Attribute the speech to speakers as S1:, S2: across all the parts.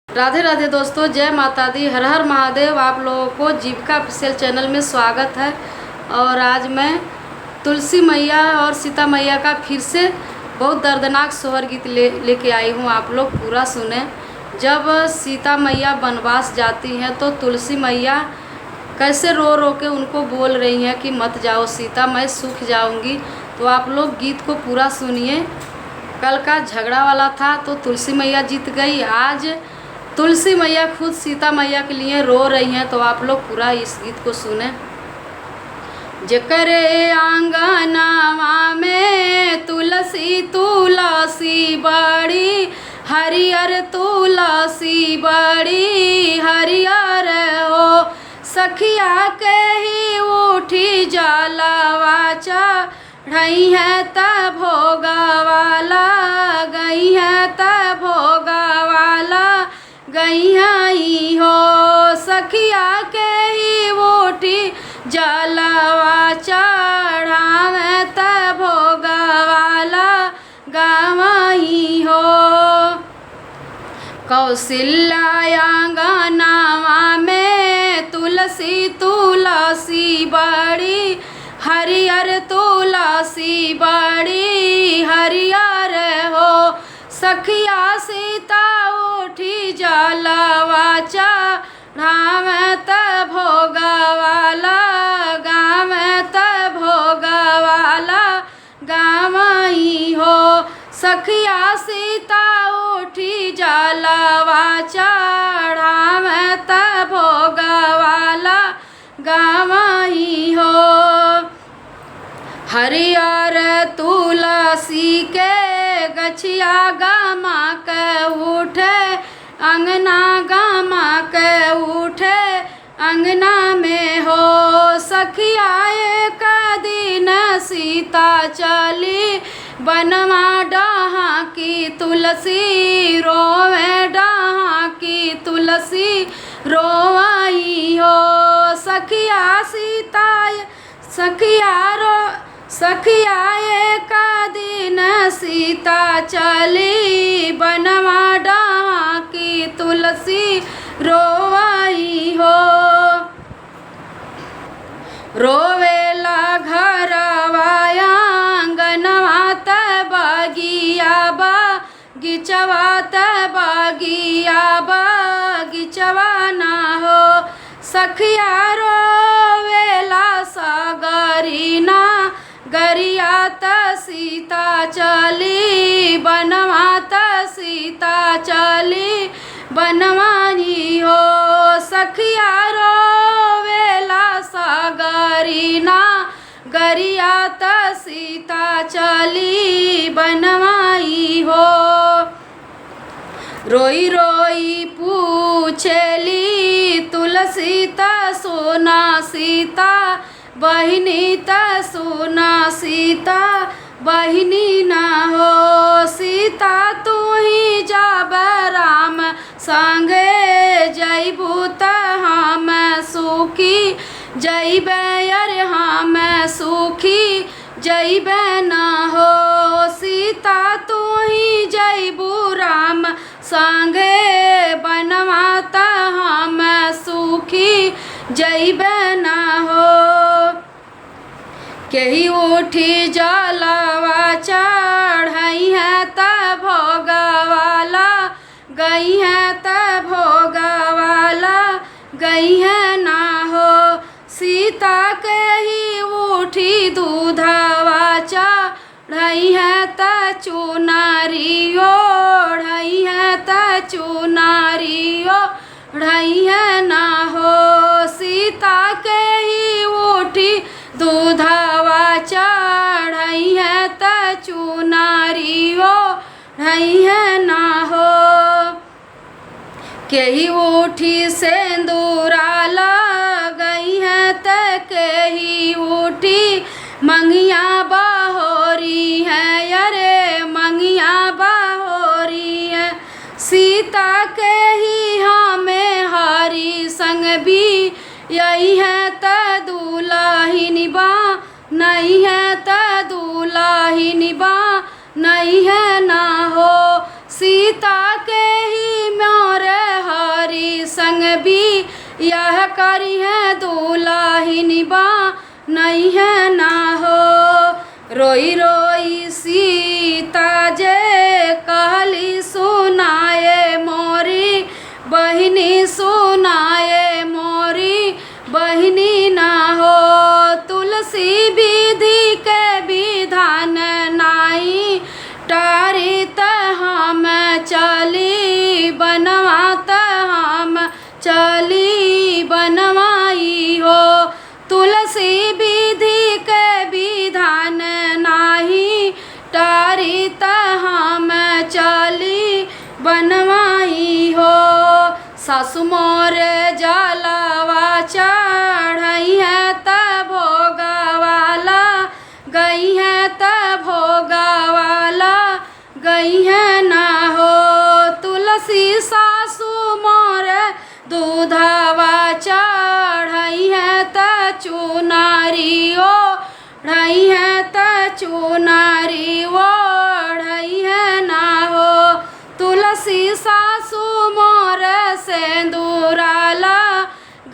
S1: राधे राधे दोस्तों, जय माता दी, हर हर महादेव। आप लोगों को जीविका ऑफिशियल चैनल में स्वागत है। और आज मैं तुलसी मैया और सीता मैया का फिर से बहुत दर्दनाक सोहर गीत लेके आई हूँ। आप लोग पूरा सुने। जब सीता मैया वनवास जाती हैं तो तुलसी मैया कैसे रो रो के उनको बोल रही हैं कि मत जाओ सीता, मैं सूख जाऊंगी। तो आप लोग गीत को पूरा सुनिए। कल का झगड़ा वाला था तो तुलसी मैया जीत गई। आज तुलसी मैया खुद सीता मैया के लिए रो रही हैं। तो आप लोग पूरा इस गीत को सुने। जकरे आंगनवा में तुलसी तुलसी बड़ी, हरियर तुलसी बड़ी हरियर हो। सखिया के ही उठी जलवा चढ़ई है त भोगवाला गई है त भोगवाला गई है हो। सखिया के ही उठी जलवा चढ़ावे त भोगवाला गावई हो। कौशल्या आंगनवा में तुलसी तुलसी बड़ी, हरियर तुलसी बड़ी हरियर हो। सखिया सीता उठी जलवा चढ़ावे त भोगवाला गावे त भोगवाला गावई हो। सखिया सीता उठी जलवा चढ़ावे त भोगवाला गावई हो। हरियर तुलसी के गछिया गमा के उठे अंगना, गमा के उठे अंगना में हो। सखिया एक दिन सीता चली बनवा डहा की तुलसी रोवे, डहा की तुलसी रोवाई हो। सखिया सीता सखिया एक दिन सीता चली बनवा डहा की तुलसी रोवाई हो। रोवेला घरवा आंगनवा त बगिया बगिचवा त बगिया बगिचवा ना हो। सखिया रोवेला सगरी ना गरिया त सीता चली बनवा त सीता चली बनवाई हो। सखिया रोवेला सगरी ना गरिया त सीता चली बनवाई हो। रोई रोई पूछेली तुलसी त सोना सीता बहिनी त सोना सीता बहिनी ना हो। सीता तू ही जब राम संगे जइबू त हम सुखी जइबे, अरे हम सुखी जइबे ना हो। सीता तू ही जइबू राम संगे बनवा त हम सुखी जइबे ना हो। केही उठी जलवा चढ़ई है त भोगवाला गई है त भोगवाला गई है ना हो। सीता के ही उठी दूधवा चढ़ई है त चुनारी ओढ़ई है त चुनारी ओढ़ई है ना हो। सीता के ही उठी दूधवा चढ़ई है त चुनारी ओढ़ई है ना हो। केही उठी सेंदूरा लगई है त केही उठी मंगिया बहोरी है, अरे मंगिया बहोरी है। सीता के ही हमें हरी संग भी यही है त दुलाहिनी बा नहीं है त दुलाहिनी बा नहीं है ना हो। सीता के ही मोरे यह करी है दुल्हन बा नहीं है ना हो। रोई रोई सीता जे कहली सुनाए मोरी बहिनी, सुनाए मोरी बहिनी ना हो। तुलसी विधि के विधान नाई टारी त हम चली बनवा, त हम चली बनवाई हो। तुलसी विधि के विधान नाही टारी त हम चली बनवाई हो। सासु मोर जलवा चढ़ई है त भोगवाला गई है, त भोगवाला गई है ना हो। तुलसी सासु मोर दूधवा चढ़ई है त चुनारी ओढ़ई है, त चुनारी ओढ़ई है ना हो। तुलसी सासु मोर सेंदूराला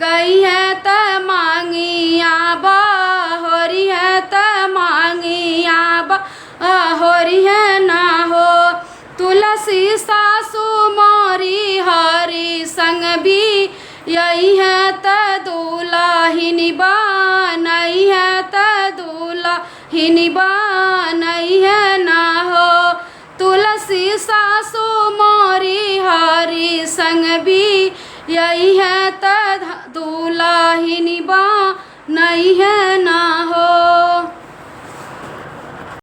S1: गई है त मांगिया बहोरी है, त मांगिया बहोरी है ना हो। तुलसी सासु मोरी हरि संग भी यही है त दुल्हन बनई है, त दुल्हन बनई है ना हो। तुलसी सासु मोरी हरि संग भी यही है त दुल्हन बनई है ना हो।